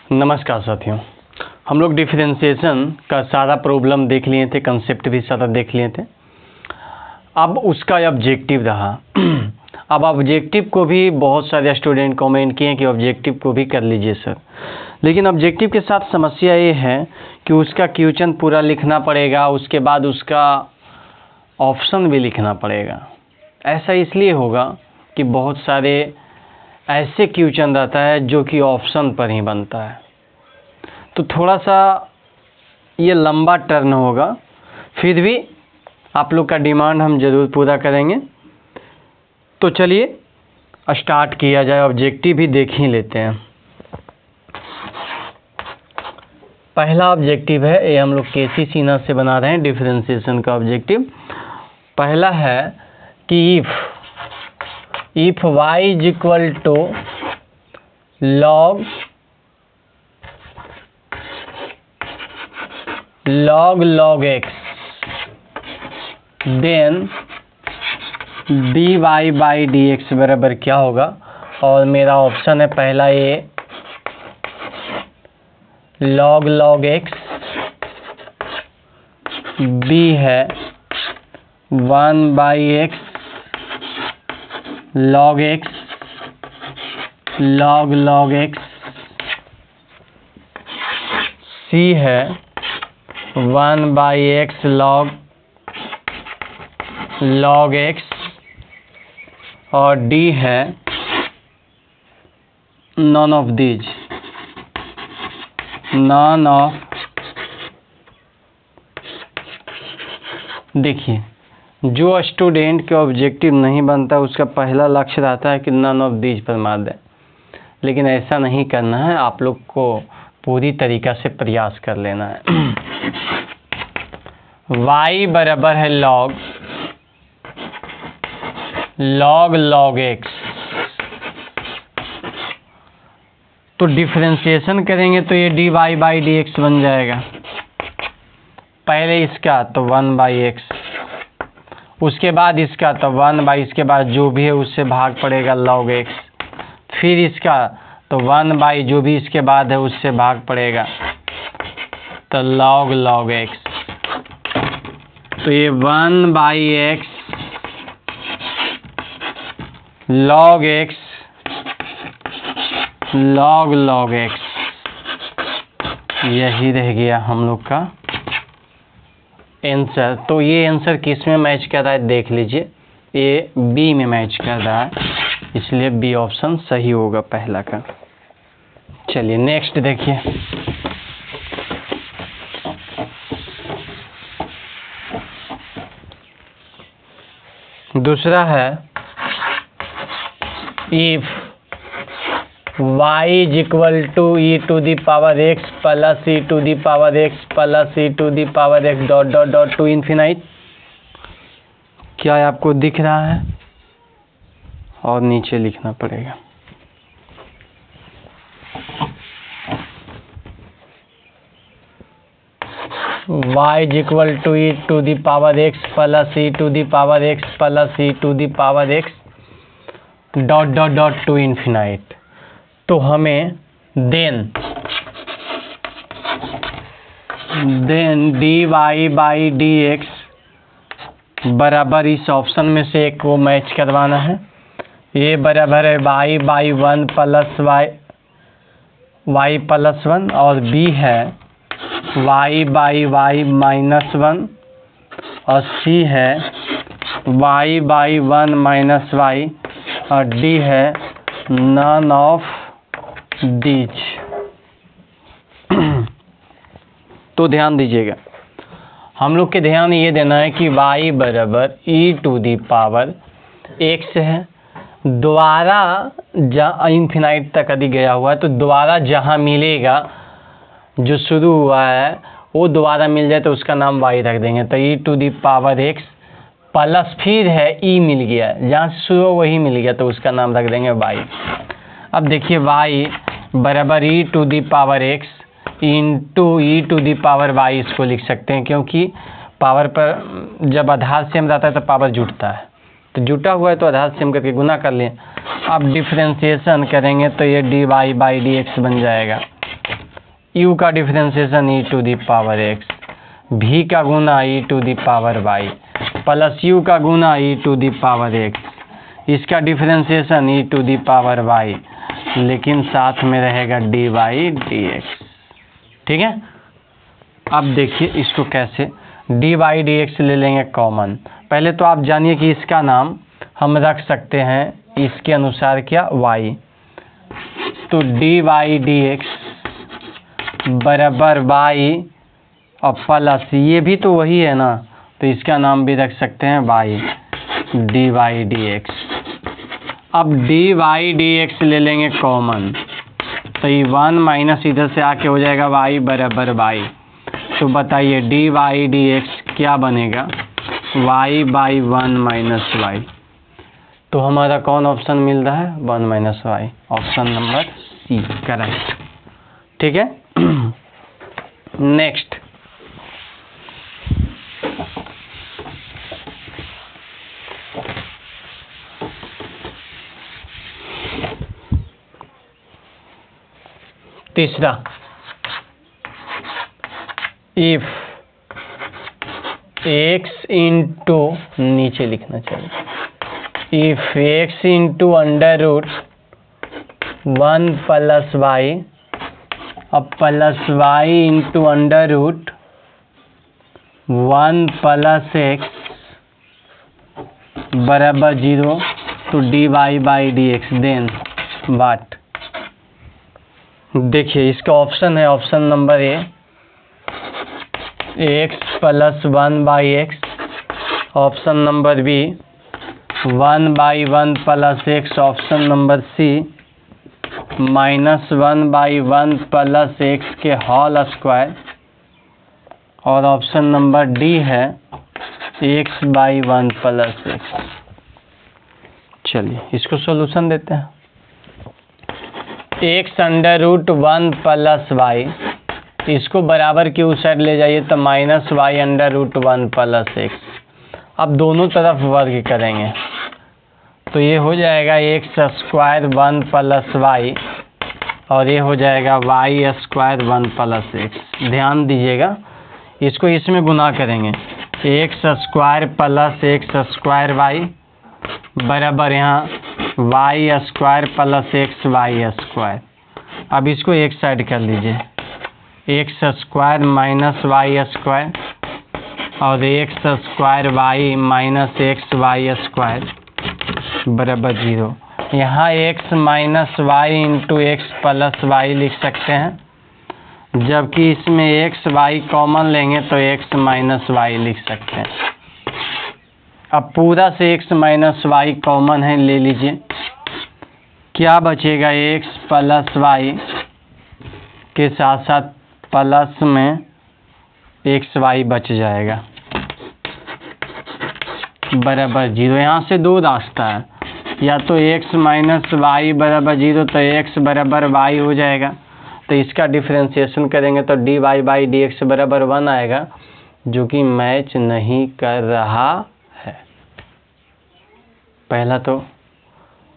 नमस्कार साथियों, हम लोग डिफरेंशिएशन का सारा प्रॉब्लम देख लिए थे, कंसेप्ट भी सारा देख लिए थे। अब उसका ऑब्जेक्टिव रहा। अब ऑब्जेक्टिव को भी बहुत सारे स्टूडेंट कमेंट किए कि ऑब्जेक्टिव को भी कर लीजिए सर, लेकिन ऑब्जेक्टिव के साथ समस्या ये है कि उसका क्वेश्चन पूरा लिखना पड़ेगा, उसके बाद उसका ऑप्शन भी लिखना पड़ेगा। ऐसा इसलिए होगा कि बहुत सारे ऐसे क्वेश्चन रहता है जो कि ऑप्शन पर ही बनता है, तो थोड़ा सा ये लंबा टर्न होगा। फिर भी आप लोग का डिमांड हम ज़रूर पूरा करेंगे। तो चलिए स्टार्ट किया जाए, ऑब्जेक्टिव भी देख ही लेते हैं। पहला ऑब्जेक्टिव है, ये हम लोग केसी सीना से बना रहे हैं डिफरेंशिएशन का ऑब्जेक्टिव। पहला है कि if y is equal to log x, then dy by dx बराबर क्या होगा। और मेरा ऑप्शन है पहला ये log x, बी है 1 by x log x log x, सी है 1 बाई x log x, और डी है none of these, none of. देखिए, जो स्टूडेंट के ऑब्जेक्टिव नहीं बनता उसका पहला लक्ष्य रहता है कि नॉन ऑफ दीज पर मार दें, लेकिन ऐसा नहीं करना है। आप लोग को पूरी तरीक़ा से प्रयास कर लेना है। y बराबर है log x, तो डिफरेंशिएशन करेंगे तो ये dy बाई dx बन जाएगा। पहले इसका तो 1 बाई x, उसके बाद इसका तो 1 बाई, इसके बाद जो भी है उससे भाग पड़ेगा log x, फिर इसका तो 1 बाई जो भी इसके बाद है उससे भाग पड़ेगा तो log x। तो ये 1 by x log x log x, यही रह गया हम लोग का आंसर। तो ये आंसर किस में मैच कर रहा है देख लीजिए, ये बी में मैच कर रहा है, इसलिए बी ऑप्शन सही होगा पहला का। चलिए नेक्स्ट देखिए। दूसरा है if y is equal to e to the power x plus e to the power x plus e to the power x dot dot dot to infinite. क्या आपको दिख रहा है? और नीचे लिखना पड़ेगा। y is equal to e to the power x plus e to the power x plus e to the power x dot dot dot to infinite. तो हमें देन dy बाई dx बराबर इस ऑप्शन में से एक को match करवाना है। ये बराबर है y by 1 plus y plus 1, और b है y बाई y माइनस 1, और c है y बाई 1 माइनस y, और d है नॉन ऑफ दीज। तो ध्यान दीजिएगा, हम लोग के ध्यान ये देना है कि y बराबर e to the power x है। दोबारा जहाँ इन्फिनाइट तक यदि गया हुआ है तो दोबारा जहाँ मिलेगा जो शुरू हुआ है वो दोबारा मिल जाए तो उसका नाम y रख देंगे। तो e to the power x plus फिर है e मिल गया, जहाँ से शुरू हो वही मिल गया तो उसका नाम रख देंगे y। अब देखिए y बराबर e to the power x into e to the power y, इसको लिख सकते हैं क्योंकि पावर पर जब आधार सेम रहता है तो पावर जुटता है, तो जुटा हुआ है तो आधार सेम करके गुना कर लें। अब डिफरेंशिएशन करेंगे तो ये dy बाई dx बन जाएगा। u का differentiation e to the power x, v का गुना e to the power y plus u का गुना e to the power x, इसका differentiation e to the power y, लेकिन साथ में रहेगा dy dx। ठीक है, अब देखिए इसको कैसे dy dx ले लेंगे कॉमन। पहले तो आप जानिए कि इसका नाम हम रख सकते हैं इसके अनुसार क्या y, तो dy dx बराबर y और प्लस ये भी तो वही है ना, तो इसका नाम भी रख सकते हैं y dy dx। अब dy dx ले लेंगे कॉमन, तो ये 1 माइनस इधर से आके हो जाएगा y बराबर y। तो बताइए dy dx क्या बनेगा, y बाई 1 माइनस y। तो हमारा कौन ऑप्शन मिल रहा है, 1 minus y, option number C correct. ठीक है, नेक्स्ट तीसरा, इफ x इंटू नीचे लिखना चाहिए, if x into under root 1 plus y अब plus y into under root 1 plus x बराबर 0, तो dy by d x, then what. देखिए इसका ऑप्शन है, option number A x plus 1 by x, option number B 1 by 1 plus x, option number C minus 1 by 1 plus x के whole square, और option number D है x by 1 plus x. चलिए इसको solution देते हैं। X under root 1 plus y, इसको बराबर की उस साइड ले जाइए तो minus y under root 1 plus x. अब दोनों तरफ वर्ग करेंगे तो ये हो जाएगा एक्स स्क्वायर 1 प्लस वाई, और ये हो जाएगा वाई स्क्वायर 1 प्लस एक्स। ध्यान दीजिएगा इसको इसमें गुना करेंगे, x square plus x square y बराबर यहाँ y square plus x y square. अब इसको एक साइड कर लीजिए, x square minus y square और x square y minus x y square बराबर 0। यहाँ x minus y into x plus y लिख सकते हैं, जबकि इसमें एक्स वाई कॉमन लेंगे तो एक्स माइनस वाई लिख सकते हैं। अब पूरा से एक्स माइनस वाई कॉमन है, ले लीजिए, क्या बचेगा, एक्स प्लस वाई के साथ साथ प्लस में एक्स वाई बच जाएगा बराबर 0। यहाँ से दो रास्ता है, या तो एक्स माइनस वाई बराबर 0 तो एक्स बराबर वाई हो जाएगा, तो इसका डिफरेंशिएशन करेंगे तो d y by d x बराबर 1 आएगा, जो कि मैच नहीं कर रहा है। पहला तो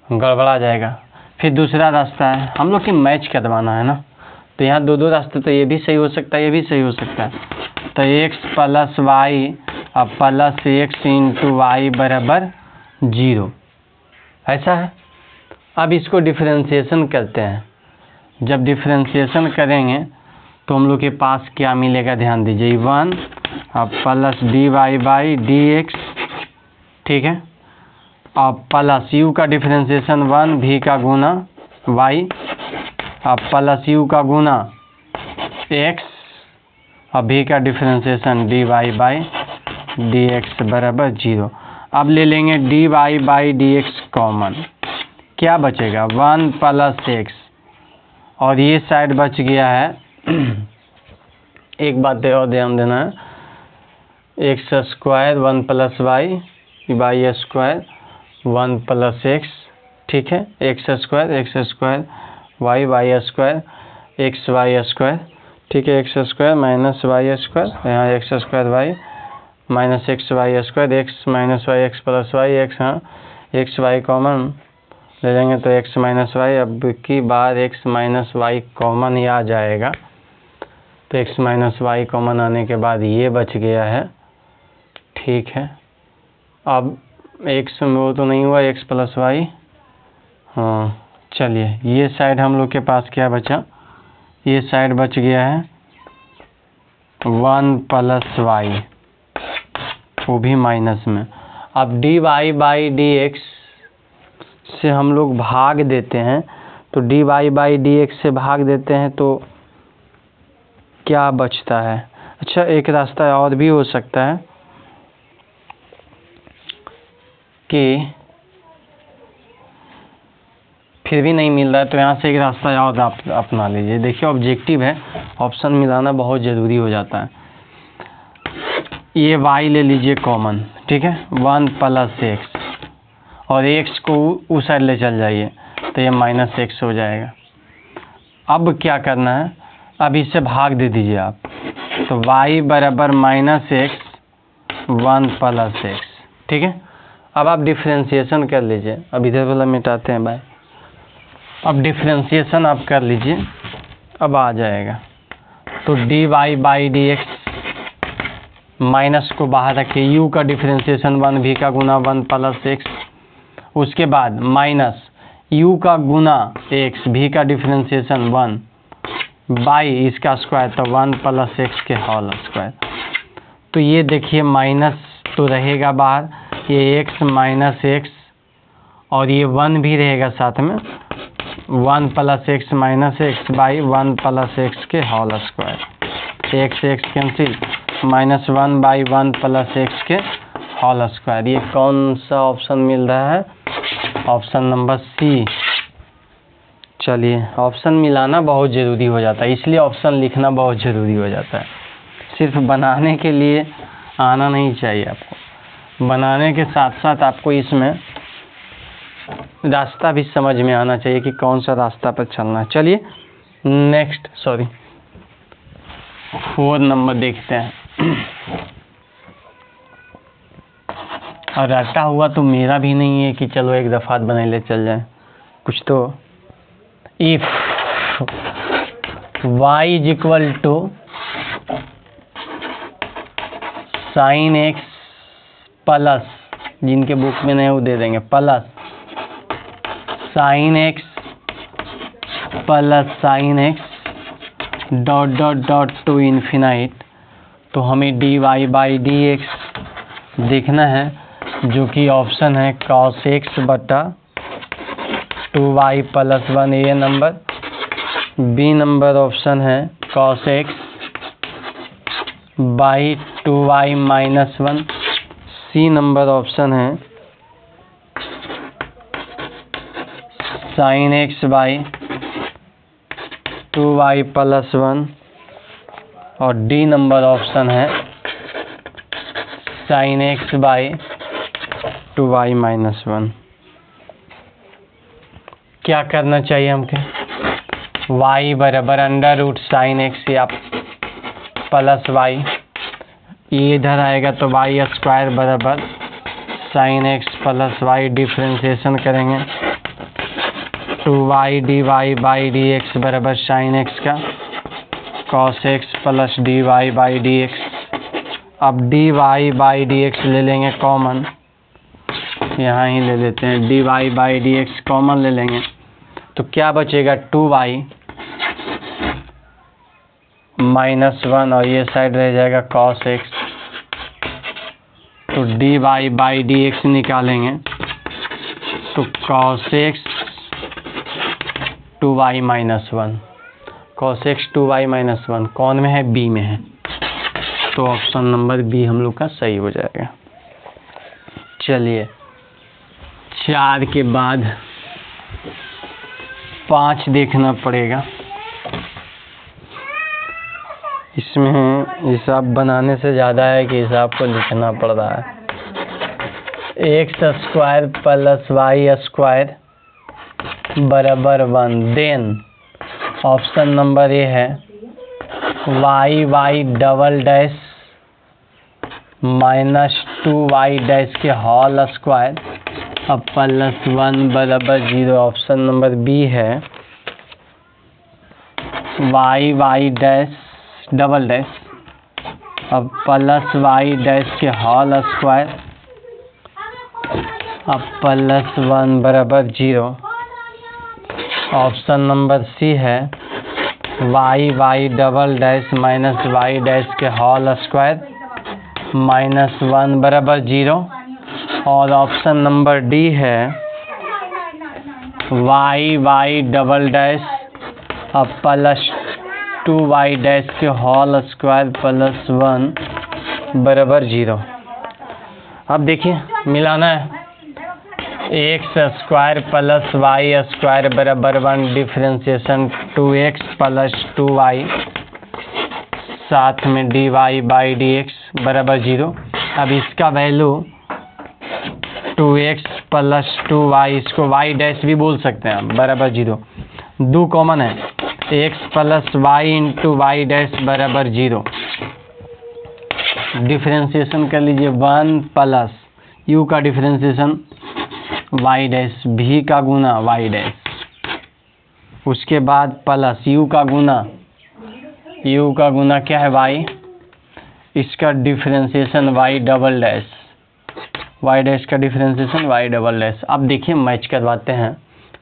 गड़बड़ा जाएगा। फिर दूसरा रास्ता है, हम लोग की मैच करवाना है ना, तो यहाँ दो रास्ते, तो ये भी सही हो सकता है, ये भी सही हो सकता है। तो एक्स प्लस वाई और प्लस एक्स इंटू वाई बराबर 0, ऐसा है। अब इसको डिफरेंशिएशन करते हैं। जब डिफरेंशिएशन करेंगे तो हम लोग के पास क्या मिलेगा, ध्यान दीजिए, 1 और plus d y by d x, ठीक है, और प्लस यू का डिफरेंशिएशन 1 भी का गुना y और प्लस यू का गुना x और भी का differentiation d y by d x बराबर 0। अब ले लेंगे d y by d x common, क्या बचेगा, 1 प्लस एक्स, और ये साइड बच गया है। एक बात और ध्यान देना है, x square 1 plus y by square 1 plus x, ठीक है, x square y y square x y square, ठीक है, x square minus y square, यहाँ x square y minus x y square, x minus y x plus y x, हाँ x y common ले लेंगे तो x minus y, अब की बार एक्स माइनस वाई कॉमन ही आ जाएगा, तो x माइनस वाई कॉमन आने के बाद ये बच गया है, ठीक है। अब x में वो तो नहीं हुआ, x प्लस वाई, हाँ चलिए ये साइड हम लोग के पास क्या बचा, ये साइड बच गया है 1 प्लस वाई, वो भी माइनस में। अब d y by d x से हम लोग भाग देते हैं, तो d y by d x से भाग देते हैं तो क्या बचता है। अच्छा एक रास्ता और भी हो सकता है कि फिर भी नहीं मिल रहा है तो यहाँ से एक रास्ता और आप अपना लीजिए। देखिए ऑब्जेक्टिव है, ऑप्शन मिलाना बहुत ज़रूरी हो जाता है। ये y ले लीजिए कॉमन, ठीक है, 1 प्लस एक्स और x को उस साइड ले चल जाइए तो ये माइनस एक्स हो जाएगा। अब क्या करना है, अब इससे भाग दे दीजिए आप, तो y बराबर माइनस एक्स 1 प्लस एक्स, ठीक है। अब आप डिफ्रेंशिएशन कर लीजिए, अब इधर वाला मिटाते हैं बाय, अब डिफ्रेंशिएशन आप कर लीजिए, अब आ जाएगा तो d y by d x, minus को बाहर रखिए, u का डिफ्रेंशिएशन 1 v का गुना 1 प्लस एक्स, उसके बाद माइनस u का गुना x, v का डिफ्रेंशिएशन 1 बाई इसका स्क्वायर, तो 1 प्लस एक्स के होल स्क्वायर। तो ये देखिए माइनस तो रहेगा बाहर, ये x माइनस एक्स और ये 1 भी रहेगा साथ में, 1 plus x minus x by 1 plus x के whole square, x x cancel, -1 by 1 plus x के होल स्क्वायर। ये कौन सा ऑप्शन मिल रहा है, ऑप्शन नंबर सी। चलिए ऑप्शन मिलाना बहुत ज़रूरी हो जाता है, इसलिए ऑप्शन लिखना बहुत ज़रूरी हो जाता है। सिर्फ बनाने के लिए आना नहीं चाहिए आपको, बनाने के साथ साथ आपको इसमें रास्ता भी समझ में आना चाहिए कि कौन सा रास्ता पर चलना है। चलिए नेक्स्ट 4 नंबर देखते हैं। और रटा हुआ तो मेरा भी नहीं है कि चलो एक दफ़ा बना ले चल जाए कुछ तो। If y is equal to sine x plus, जिनके बुक में नहीं वो दे देंगे, plus sine x plus sine x dot dot dot to infinite, तो हमें d y by d x देखना है, जो कि ऑप्शन है cos x बटा 2y plus 1 A number, B number option है cos x by 2y minus 1, C number option है sine x by 2y plus 1 और डी नंबर ऑप्शन है sine x by 2y minus 1। क्या करना चाहिए हमके, y बराबर अंडर रूट साइन एक्स या प्लस वाई, ये इधर आएगा तो वाई स्क्वायर बराबर sine x plus y, differentiation करेंगे 2y d y by d x बराबर साइन एक्स का cos x plus d y by d x. अब d y by d x ले लेंगे कॉमन, यहाँ ही ले लेते हैं, d y by d x common ले लेंगे तो क्या बचेगा 2y माइनस 1 और ये साइड रह जाएगा cos x, तो d y by d x निकालेंगे तो cos x 2y minus 1, cos x 2y minus 1 कौन में है, बी में है, तो ऑप्शन नंबर बी हम लोग का सही हो जाएगा। चलिए 4 के बाद 5 देखना पड़ेगा, इसमें हिसाब बनाने से ज़्यादा है कि हिसाब को लिखना पड़ रहा है। X square plus y square बराबर 1, देन ऑप्शन नंबर ए है y y double dash minus 2y dash के होल स्क्वायर अब प्लस 1 बराबर 0। ऑप्शन नंबर बी है y y dash double dash, अब प्लस वाई डैश के होल स्क्वायर, अब plus 1 बराबर 0। ऑप्शन नंबर सी है y double dash minus y dash के होल स्क्वायर माइनस 1 बराबर 0। और ऑप्शन नंबर डी है वाई डबल डैश अब प्लस 2y डैश के होल स्क्वायर प्लस 1 बराबर 0। अब देखिए मिलाना है, x square plus y square बराबर 1 डिफ्रेंशिएशन 2x प्लस 2y साथ में dy बाई dx बराबर 0। अब इसका वैल्यू 2x प्लस 2y, इसको y डैश भी बोल सकते हैं आप, बराबर 0। 2 कॉमन है, x plus y into y dash बराबर 0। डिफ्रेंशिएशन कर लीजिए 1 प्लस u का डिफ्रेंशिएशन वाई डैश, भी का गुना वाई डैश, उसके बाद प्लस u का गुना क्या है y, इसका differentiation y double dash, y dash का डिफ्रेंशिएशन वाई डबल डैश। अब देखिए मैच करवाते हैं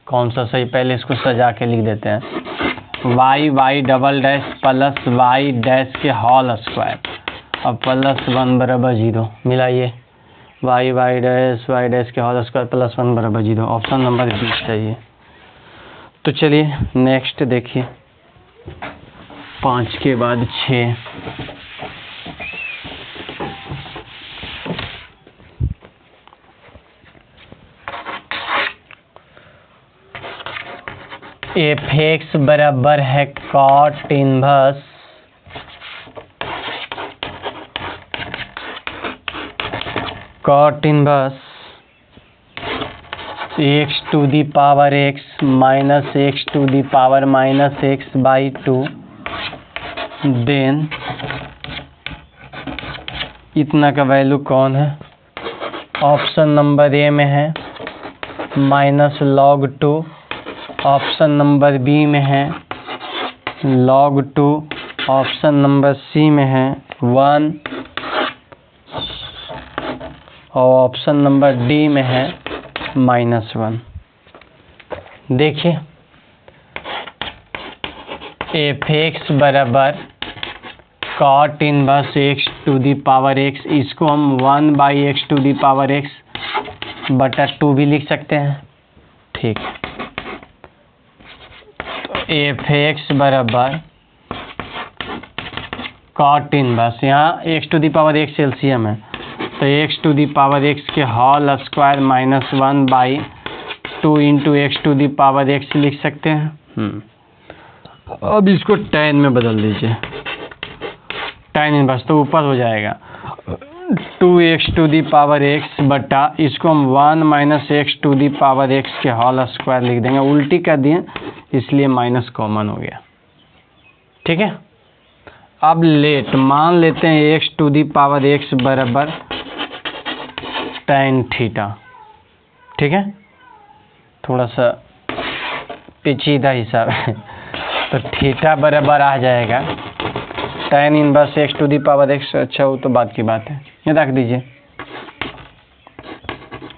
कौन सा सही, पहले इसको सजा के लिख देते हैं। Y double dash plus y dash के होल स्क्वायर, अब प्लस 1 बराबर 0। मिलाइए वाई डैश के होल स्क्वायर प्लस 1 बराबर 0। ऑप्शन नंबर बी चाहिए। तो चलिए नेक्स्ट देखिए, 5 के बाद 6। एफ एक्स बराबर है cot inverse x to the power x minus x to the power minus x by 2। Then इतना का वैल्यू कौन है, ऑप्शन नंबर ए में है minus log 2, option number B में है log 2, ऑप्शन नंबर सी में है 1 और ऑप्शन नंबर डी में है -1। देखिए एफ एक्स बराबर cot inverse x to the power x, इसको हम 1 by x to the power x बटा 2 भी लिख सकते हैं। ठीक, तो एफ एक्स बराबर कॉट इनवर्स, यहाँ x to the power x LCM है, तो x to the power x के whole square minus 1 by 2 into x to the power x लिख सकते हैं। अब इसको tan में बदल दीजिए, tan इनवर्स तो ऊपर हो जाएगा 2x to the power x बटा, इसको हम 1 minus x to the power x के होल स्क्वायर लिख देंगे, उल्टी कर दिए इसलिए माइनस कॉमन हो गया। ठीक है, अब लेट मान लेते हैं x to the power x बराबर tan थीटा। ठीक है, थोड़ा सा पेचीदा हिसाब है, तो थीटा बराबर आ जाएगा tan inverse x to the power x. अच्छा वो तो बात की बात है, ये रख दीजिए।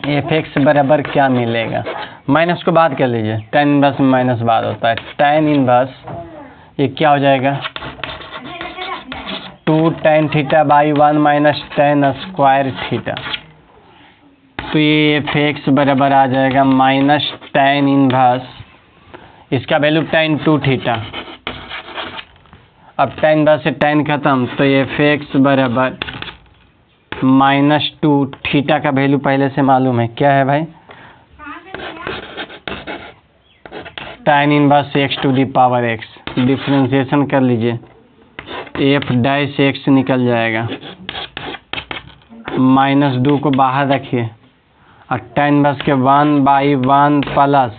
एफ एक्स बराबर क्या मिलेगा, माइनस को बात कर लीजिए, tan इनवर्स में माइनस बाद होता है, tan इनवर्स ये क्या हो जाएगा 2 tan theta by 1 minus tan square theta. तो ये एफ एक्स बराबर आ जाएगा माइनस tan इनवर्स, इसका वैल्यू tan 2 थीटा। अब tan इनवर्स से tan खत्म, तो एफ एक्स बराबर -2 थीटा का वैल्यू पहले से मालूम है, क्या है भाई tan inverse x to the power x. Differentiation कर लीजिए, एफ डैश एक्स निकल जाएगा, -2 को बाहर रखिए और tan इनवर्स के 1 by 1 plus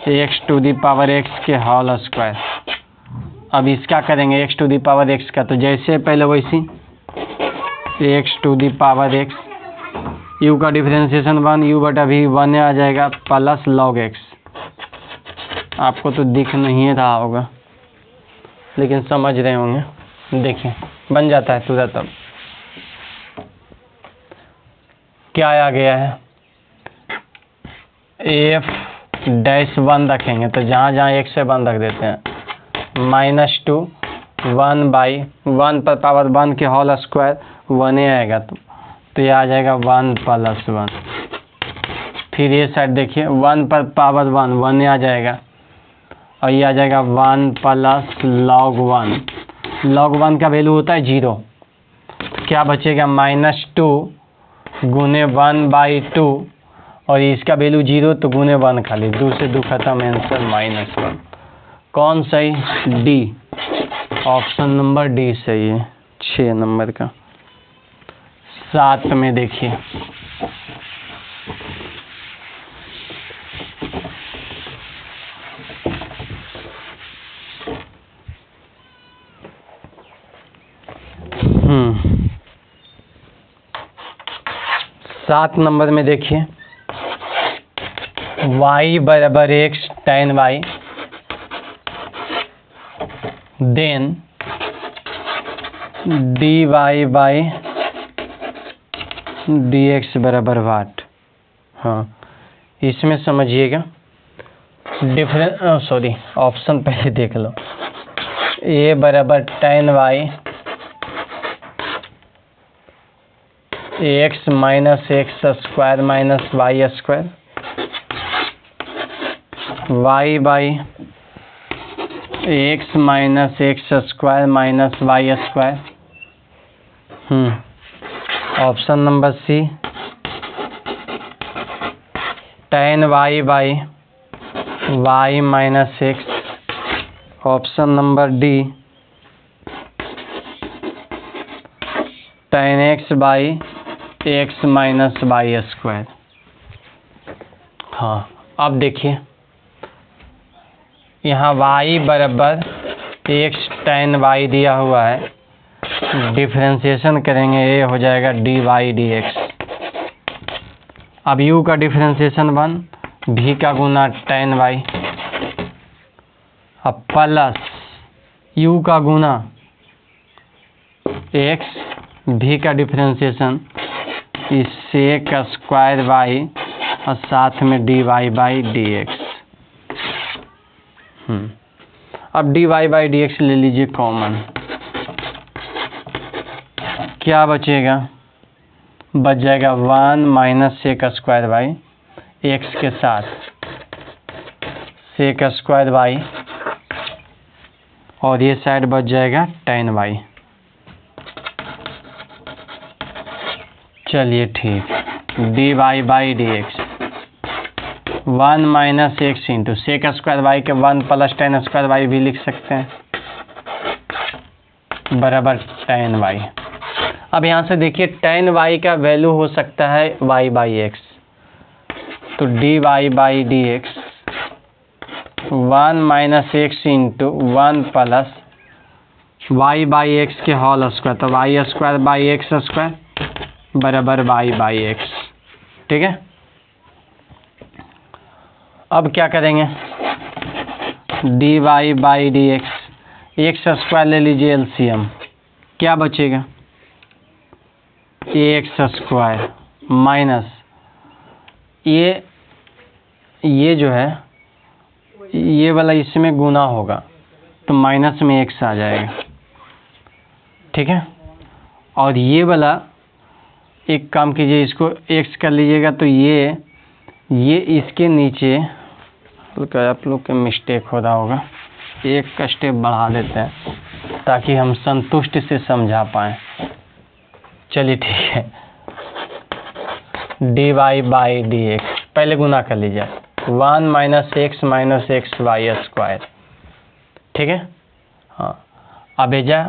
x to the power x के होल स्क्वायर। अब इसका करेंगे x to the power x का, तो जैसे पहले वैसी x to the power x, u का डिफरेंशिएशन 1 यू बटा भी 1 आ जाएगा प्लस log एक्स। आपको तो दिख नहीं रहा होगा लेकिन समझ रहे होंगे। देखिए बन जाता है तुरंत। अब क्या आ गया है, एफ डैश 1 रखेंगे तो जहाँ जहाँ 1 से 1 रख देते हैं, -2 1/1 पर पावर 1 के होल स्क्वायर 1 ही आएगा, तो ये आ जाएगा 1 + 1। फिर ये साइड देखिए 1 पर पावर 1 1 ही आ जाएगा, और ये आ जाएगा 1 + log 1 का वैल्यू होता है 0, तो क्या बचेगा -2 गुने 1/2, और इसका वैल्यू 0 तो गुने 1 खाली, 2 से 2 खत्म, आंसर -1। कौन सही, डी, ऑप्शन नंबर डी सही है 6 नंबर का। 7 में देखिए, सात नंबर में देखिए, y बराबर x tan y, देन dy बाई dx बराबर वाट। हाँ, इसमें समझिएगा डिफरेंस, ऑप्शन पहले देख लो। a बराबर tan y x - x square - y square, y by x - x square - y square. Option number C, tan y by y - x। Option number D, tan x by x - y square. हाँ, अब देखिए यहाँ y बराबर x tan y दिया हुआ है, differentiation करेंगे, ये हो जाएगा dy dx। अब u का डिफरेंशिएशन 1, v का गुना tan y, अब प्लस u का गुना x, v का डिफरेंशिएशन इससे का स्क्वायर y, और साथ में dy dx। अब dy dx ले लीजिए कॉमन, क्या बचेगा, बच जाएगा 1 - sec स्क्वायर y, x के साथ sec स्क्वायर y, और ये साइड बच जाएगा tan y। चलिए ठीक, dy dx 1 - x into sec square y के 1 + tan स्क्वायर y भी लिख सकते हैं, बराबर tan y। अब यहाँ से देखिए tan y का वैल्यू हो सकता है y/x, तो dy dx 1 - x into 1 + y/x के होल स्क्वायर, तो y स्क्वायर x स्क्वायर बराबर y/x। ठीक है, अब क्या करेंगे, dy dx, x स्क्वायर ले लीजिए एलसीएम, क्या बचेगा, ax स्क्वायर माइनस ये जो है ये वाला इसमें गुना होगा, तो माइनस में x आ जाएगा। ठीक है, और ये वाला एक काम कीजिए, इसको x कर लीजिएगा, तो ये इसके नीचे, आप लोग का मिस्टेक हो रहा होगा, एक का स्टेप बढ़ा देते हैं ताकि हम संतुष्ट से समझा पाएँ। चलिए ठीक है, dy dx पहले गुना कर लीजिए, 1 - x - x y स्क्वायर। ठीक है, हाँ, अब एजा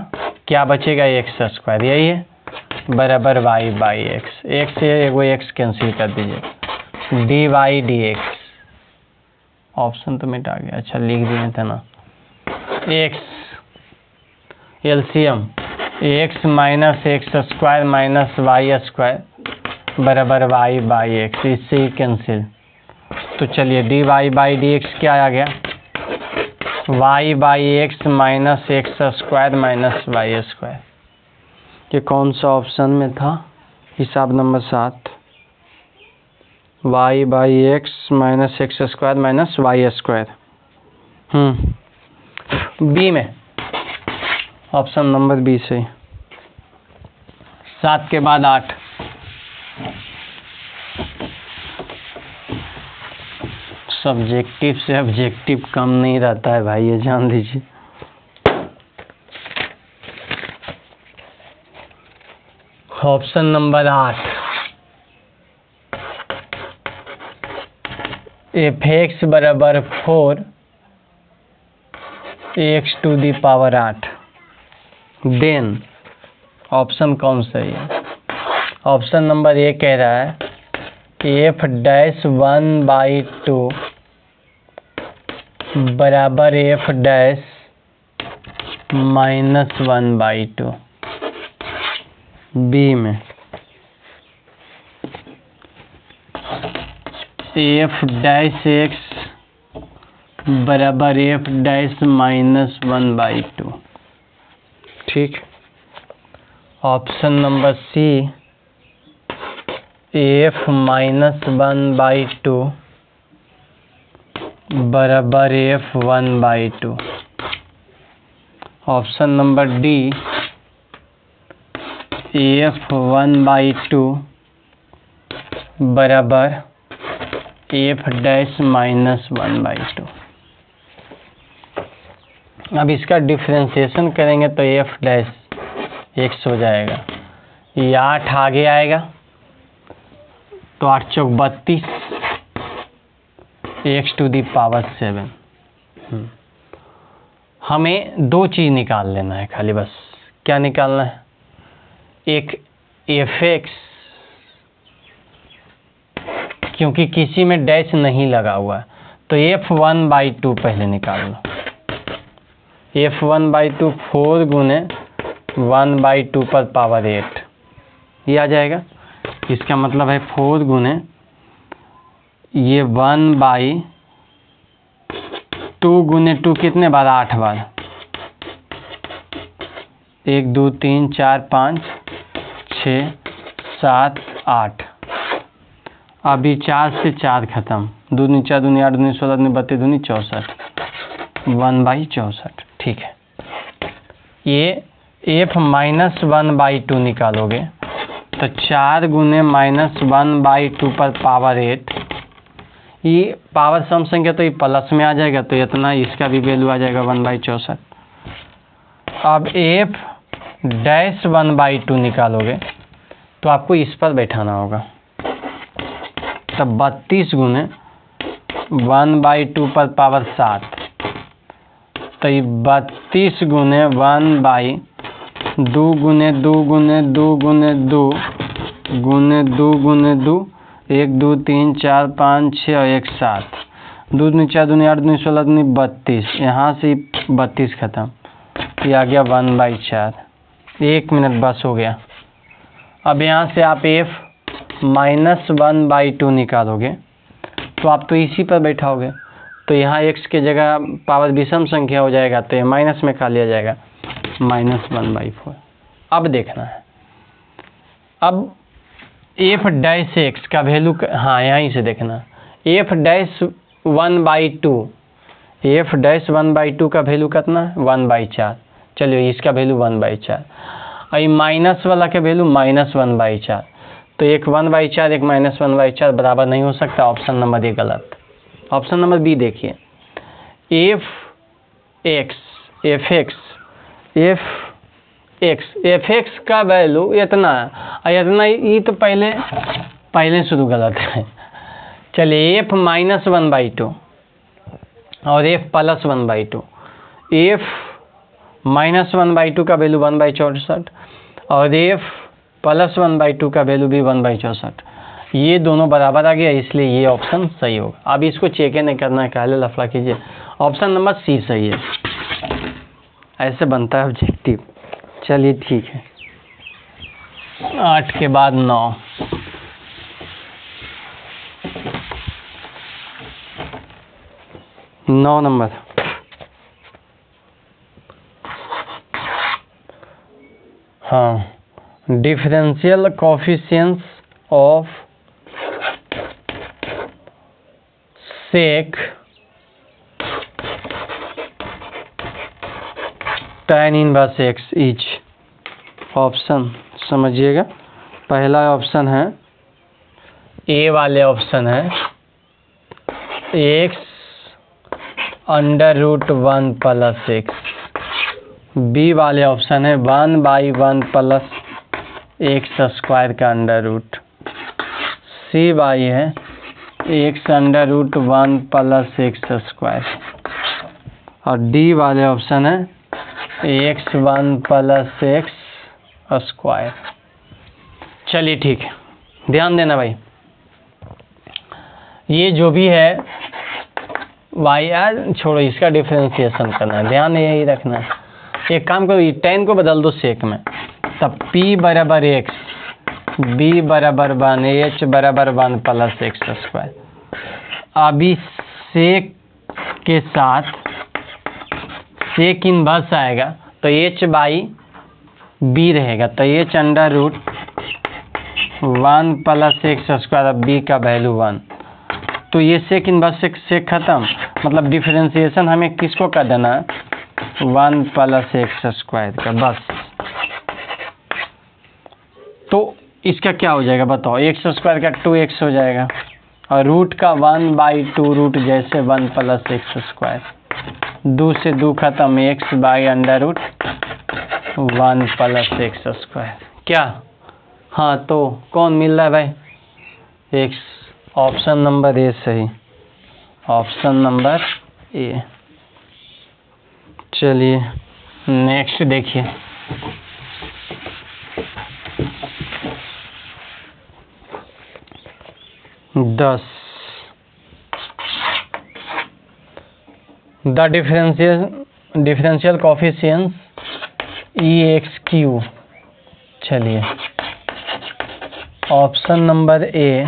क्या बचेगा, x स्क्वायर, यही है, बराबर y/x, x से एगो x कैंसिल कर दीजिए, dy dx, ऑप्शन तो मिटा गया, अच्छा लिख दिए थे ना, x LCM x - x square - y square बराबर y/x, इससे ही कैंसिल। तो चलिए dy dx क्या आ गया, y by x minus x square minus y square. ये कौन सा ऑप्शन में था? हिसाब number 7, y by x minus x square minus y square. B में, ऑप्शन नंबर बी से। 7 के बाद 8। सब्जेक्टिव से ऑब्जेक्टिव कम नहीं रहता है भाई, ये जान लीजिए। ऑप्शन नंबर 8, एफ एक्स बराबर 4 x to the power 8। Then option कौन सा है? ऑप्शन नंबर ए कह रहा है एफ डैश 1/2 बराबर एफ डैश माइनस 1/2। बी में एफ डैश एक्स बराबर एफ डैश माइनस 1/2। ठीक। Option number C F minus 1/2 बराबर F 1/2। Option number D F 1/2 बराबर एफ डैश माइनस 1/2। अब इसका डिफ्रेंशिएशन करेंगे तो एफ डैश एक्स हो जाएगा। ये 8 आगे आएगा तो 8 चौक 32 एक्स टू दी पावर 7। हमें दो चीज़ निकाल लेना है खाली, बस। क्या निकालना है? एक एफ एक्स, क्योंकि किसी में डैश नहीं लगा हुआ है तो एफ 1/2 पहले निकाल लो। एफ 1/2 4 गुने 1/2 पर पावर 8 ये आ जाएगा। इसका मतलब है 4 गुने ये 1/2 गुने 2 कितने बार? 8 बार। 1 2 3 4 5 6 7 8। अभी 4 से 4 खत्म। 2 दूनी 4 दूनी 8 दूनी 16 दूनी 32 दूनी 64 1/64। ठीक है। ये एफ माइनस 1/2 निकालोगे तो 4 गुने माइनस 1/2 पर पावर 8। ये पावर सम संख्या तो ये प्लस में आ जाएगा तो इतना, इसका भी वैल्यू आ जाएगा 1/64। अब एफ डैश 1/2 निकालोगे तो आपको इस पर बैठाना होगा। तब 32 गुने 1/2 पर पावर 7 तो ये 32 गुने 1/2 गुने 2 गुने 2 गुने 2 गुने 2 गुने 2 1 2 3 4 5 6 और 1 7। 2 दूनी 4 दूनी 8 दूनी 16 दूनी 32। यहाँ से 32 खत्म, ये आ गया 1/4। 1 मिनट बस हो गया। अब यहाँ से आप एफ माइनस 1/2 निकालोगे तो आप तो इसी पर बैठाओगे तो यहाँ x के जगह पावर विषम संख्या हो जाएगा तो ये माइनस में खा लिया जाएगा, -1/4। अब देखना है, अब एफ डैश एक्स का वैल्यू, हाँ यहीं से देखना, एफ डैश 1/2, एफ डैश 1/2 का वैल्यू कितना है? 1/4। चलिए इसका वैल्यू 1/4 और ये माइनस वाला का वैल्यू -1/4। तो एक 1/4 एक -1/4 बराबर नहीं हो सकता। ऑप्शन नंबर ए गलत। ऑप्शन नंबर बी देखिए, एफ एक्स का वैल्यू इतना है और इतना, ये तो पहले शुरू गलत है। चलिए एफ -1/2 और एफ +1/2। एफ -1/2 का वैल्यू 1/64 और एफ +1/2 का वैल्यू भी 1/64। ये दोनों बराबर आ गया, इसलिए ये ऑप्शन सही होगा। अब इसको चेक नहीं करना है, काले लफड़ा कीजिए। ऑप्शन नंबर सी सही है। ऐसे बनता है ऑब्जेक्टिव। चलिए ठीक है। 8 के बाद 9। 9 नंबर हाँ, differential coefficients of sec tan inverse x is. Option समझिएगा, पहला ऑप्शन है, ए वाले ऑप्शन है x √1 प्लस एक्स, बी वाले ऑप्शन है 1/1 प्लस एक्स स्क्वायर का अंडर रूट, सी बाई है x √1 प्लस एक्स स्क्वायर, और डी वाले ऑप्शन है x1 प्लस एक्स स्क्वायर। चलिए ठीक है, ध्यान देना भाई, ये जो भी है वाई आर छोड़ो, इसका डिफरेंशिएशन करना है, ध्यान यही रखना है। एक काम करो, tan को बदल दो सेक में, तब p बराबर x, b बराबर 1, h बराबर 1 प्लस एक्स स्क्वायर। अभी सेक के साथ सेक इनवर्स आएगा तो h बाई b रहेगा, तो h √1 प्लस एक्स स्क्वायर, अब b का वैल्यू 1, तो ये सेक इनवर्स से खत्म, मतलब डिफरेंशिएशन हमें किसको कर देना है, 1 प्लस एक्स स्क्वायर का, बस। तो इसका क्या हो जाएगा बताओ, एक्स स्क्वायर का 2x हो जाएगा, और रूट का 1/2 रूट जैसे 1 प्लस एक्स स्क्वायर, 2 से 2 खत्म, x by √1 plus x square. क्या, हाँ, तो कौन मिल रहा है भाई, एक्स, ऑप्शन नंबर ए सही, ऑप्शन नंबर ए। चलिए नेक्स्ट देखिए, दस, द डिफरेंशियल कोफिशिएंट्स EXQ। चलिए ऑप्शन नंबर ए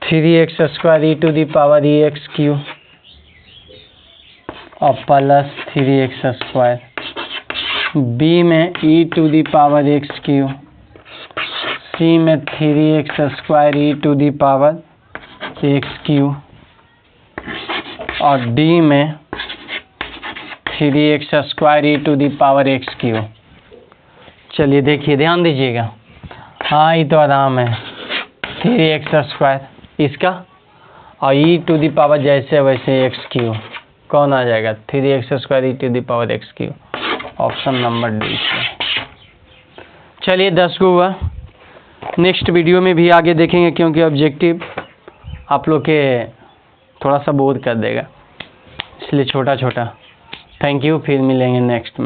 3x स्क्वायर e⁻EXQ और प्लस 3x स्क्वायर, बी में e⁻XQ, सी में 3x स्क्वायर e⁻XQ, और डी में 3x स्क्वायर e⁻XQ। चलिए देखिए, ध्यान दीजिएगा, हाँ ये तो आराम है, 3x स्क्वायर इसका, और e⁻ जैसे वैसे XQ, कौन आ जाएगा, 3x square e⁻XQ, option number D. चलिए 10 को हुआ, नेक्स्ट वीडियो में भी आगे देखेंगे, क्योंकि ऑब्जेक्टिव आप लोग के थोड़ा सा बोर कर देगा, इसलिए छोटा छोटा। थैंक यू, फिर मिलेंगे नेक्स्ट में।